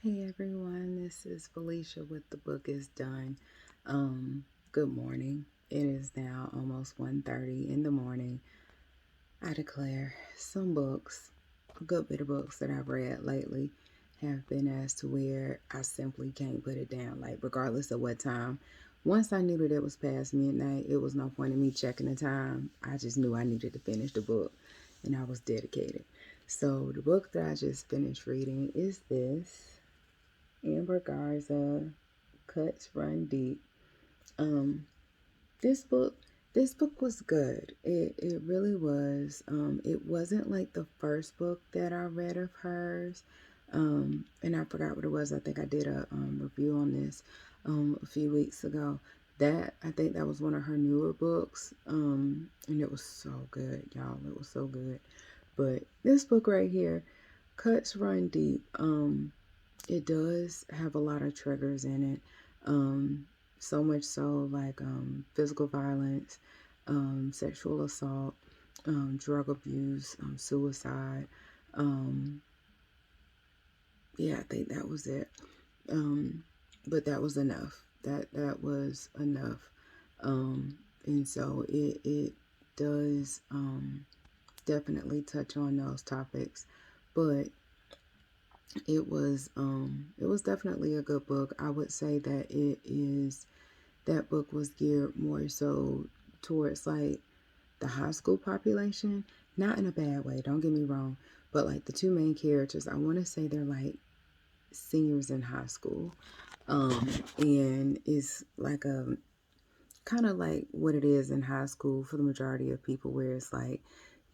Hey everyone, this is Felicia with The Book is Done. Good morning. It is now almost 1:30 in the morning. I declare some books, a good bit of books that I've read lately have been as to where I simply can't put it down, like regardless of what time. Once I knew that it was past midnight, it was no point in me checking the time. I just knew I needed to finish the book and I was dedicated. So the book that I just finished reading is this. Amber Garza, Cuts Run Deep. Um, this book, this book was good. It really was. It wasn't like the first book that I read of hers. And I forgot what it was. I think I did a review on this a few weeks ago. That I think that was one of her newer books. And it was so good, y'all. It was so good. But this book right here, Cuts Run Deep. It does have a lot of triggers in it. So much so like physical violence, sexual assault, drug abuse, suicide. Um, yeah, I think that was it. Um, but that was enough. That was enough. And so it does definitely touch on those topics, but it was definitely a good book. I would say that that book was geared more so towards like the high school population, not in a bad way, don't get me wrong, but like the two main characters, I want to say they're like seniors in high school. And it's like a kind of like what it is in high school for the majority of people, where it's like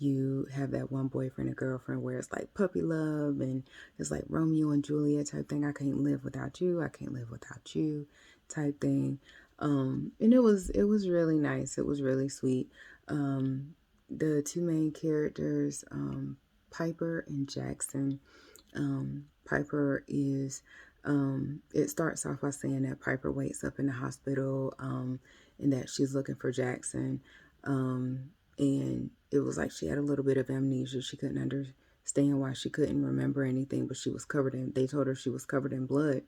you have that one boyfriend and girlfriend where it's like puppy love and it's like Romeo and Juliet type thing. I can't live without you. I can't live without you type thing. And it was really nice. It was really sweet. The two main characters, Piper and Jackson. Piper is, it starts off by saying that Piper wakes up in the hospital, and that she's looking for Jackson. And it was like she had a little bit of amnesia. She couldn't understand why she couldn't remember anything, but they told her she was covered in blood,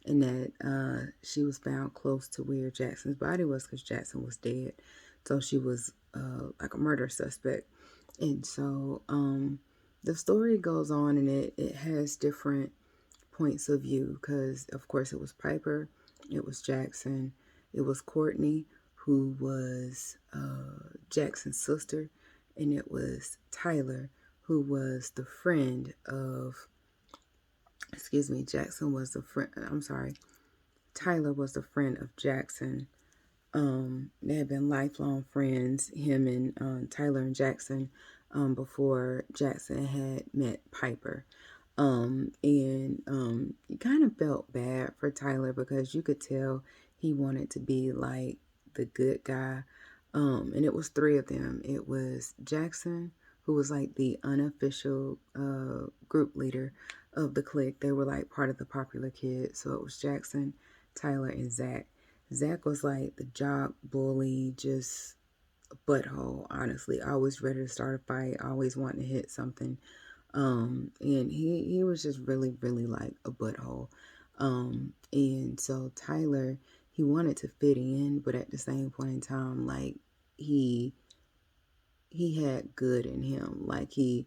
and that she was found close to where Jackson's body was because Jackson was dead. So she was like a murder suspect. And so the story goes on, and it has different points of view because, of course, it was Piper, it was Jackson, it was Courtney, who was Jackson's sister, and it was Tyler, who was the friend of, excuse me, Jackson was the friend, I'm sorry, Tyler was the friend of Jackson. They had been lifelong friends, him and Tyler and Jackson, before Jackson had met Piper. And you kind of felt bad for Tyler because you could tell he wanted to be like the good guy. And it was three of them. It was Jackson, who was like the unofficial group leader of the clique. They were like part of the popular kids. So it was Jackson, Tyler, and Zach. Zach was like the jock bully, just a butthole, honestly. Always ready to start a fight, always wanting to hit something. And he was just really, really like a butthole. And so Tyler, he wanted to fit in, but at the same point in time, like he he had good in him. Like he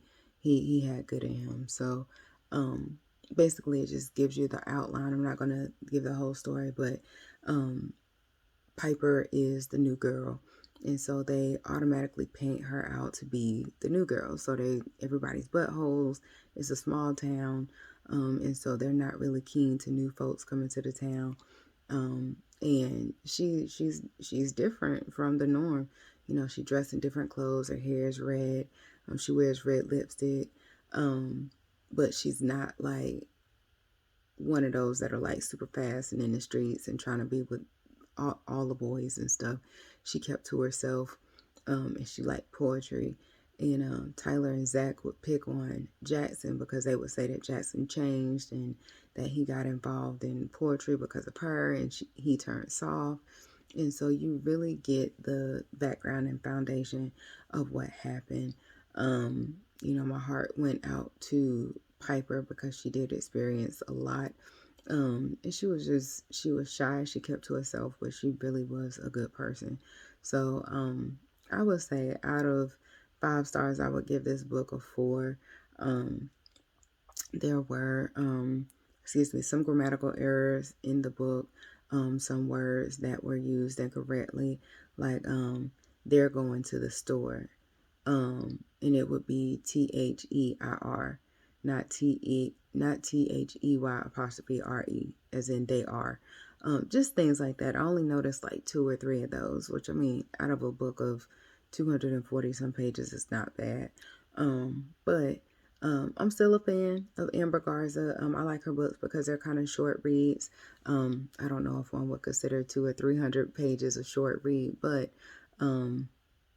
had good in him. So um basically it just gives you the outline. I'm not gonna give the whole story, but um Piper is the new girl. And so they automatically paint her out to be the new girl. So everybody's buttholes. It's a small town. And so they're not really keen to new folks coming to the town. And she's different from the norm. You know, she dressed in different clothes. Her hair is red. She wears red lipstick. But she's not like one of those that are like super fast and in the streets and trying to be with all the boys and stuff. She kept to herself, and she liked poetry. And Tyler and Zach would pick on Jackson because they would say that Jackson changed and that he got involved in poetry because of her, and he turned soft. And so you really get the background and foundation of what happened. My heart went out to Piper because she did experience a lot. And she was shy. She kept to herself, but she really was a good person. So, I would say out of 5 stars, I would give this book a 4. Um, there were, some grammatical errors in the book, some words that were used incorrectly, like, they're going to the store. And it would be THEIR, not THEY as in they are. Just things like that. I only noticed like 2 or 3 of those, which I mean, out of a book of 240 some pages, is not bad. But I'm still a fan of Amber Garza. I like her books because they're kind of short reads. I don't know if one would consider 200 or 300 pages a short read, but um,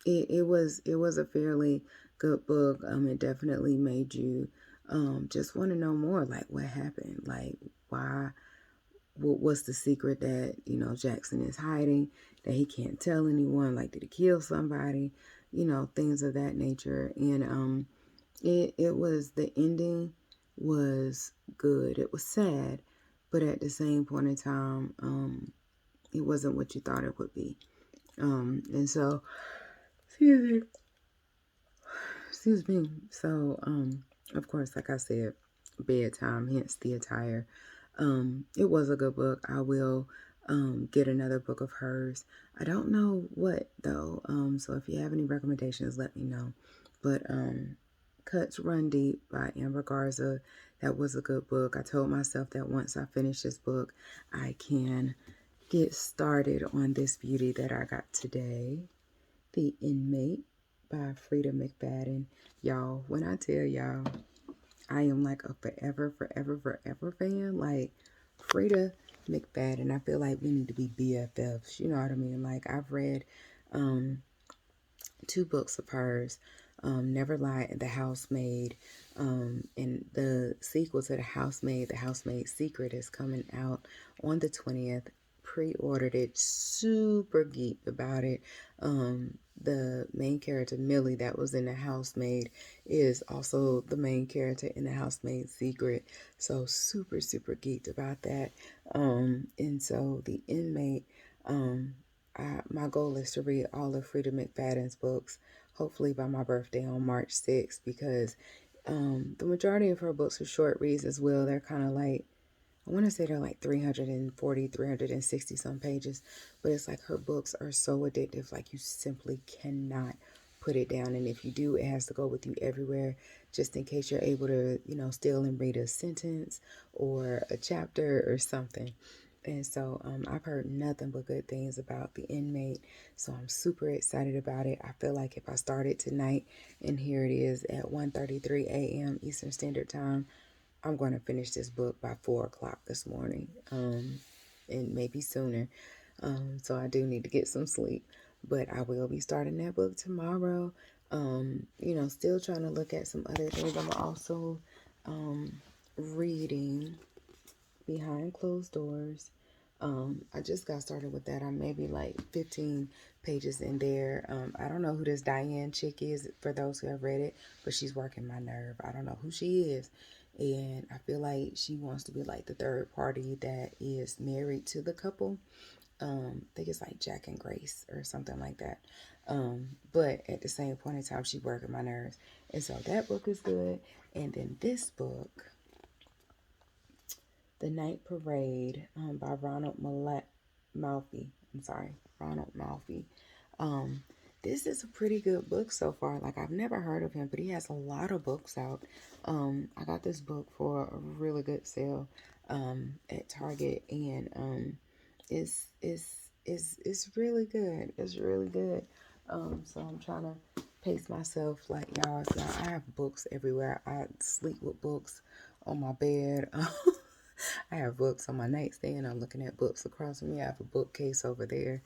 it was a fairly good book. It definitely made you just want to know more, like what happened, like why, what's the secret that Jackson is hiding, that he can't tell anyone, like did he kill somebody, things of that nature. And it was, the ending was good. It was sad, but at the same point in time, it wasn't what you thought it would be. And so, excuse me. Excuse me. So, of course, like I said, bedtime, hence the attire. It was a good book. I will get another book of hers. I don't know what though. So if you have any recommendations, let me know. But Cuts Run Deep by Amber Garza. That was a good book. I told myself that once I finish this book, I can get started on this beauty that I got today. The Inmate by Frida McFadden. Y'all, when I tell y'all, I am like a forever, forever, forever fan. Like, Frida McFadden, I feel like we need to be BFFs. You know what I mean? Like, I've read 2 books of hers, Never Lie and The Housemaid. And the sequel to The Housemaid Secret, is coming out on the 20th. Pre-ordered it, super geeked about it. The main character, Millie, that was in The Housemaid, is also the main character in The Housemaid Secret. So super, super geeked about that. And so The Inmate, my goal is to read all of Frida McFadden's books, hopefully by my birthday on March 6th, because the majority of her books are short reads as well. They're kind of like, I want to say they're like 340, 360 some pages, but it's like her books are so addictive, like you simply cannot put it down. And if you do, it has to go with you everywhere, just in case you're able to, steal and read a sentence or a chapter or something. And so I've heard nothing but good things about The Inmate. So I'm super excited about it. I feel like if I started tonight, and here it is at 1:33 a.m. Eastern Standard Time, I'm going to finish this book by 4 o'clock this morning, and maybe sooner. So I do need to get some sleep. But I will be starting that book tomorrow. Still trying to look at some other things. I'm also reading Behind Closed Doors. I just got started with that. I'm maybe like 15 pages in there. I don't know who this Diane chick is, for those who have read it, but she's working my nerve. I don't know who she is. And I feel like she wants to be like the third party that is married to the couple. I think it's like Jack and Grace or something like that. But at the same point in time, she's working my nerves. And so that book is good. And then this book, The Night Parade, by Ronald Malfi. I'm sorry, Ronald Malfi. This is a pretty good book so far. Like, I've never heard of him, but he has a lot of books out. I got this book for a really good sale at Target, and it's really good. It's really good. So I'm trying to pace myself. Like, y'all, I have books everywhere. I sleep with books on my bed. I have books on my nightstand. I'm looking at books across from me. I have a bookcase over there.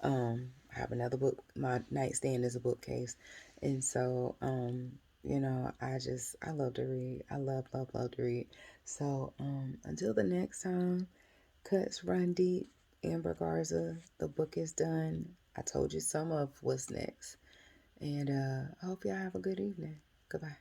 I have another book. My nightstand is a bookcase. And so, I love to read. I love, love, love to read. So, until the next time, Cuts Run Deep, Amber Garza, the book is done. I told you some of what's next. And I hope y'all have a good evening. Goodbye.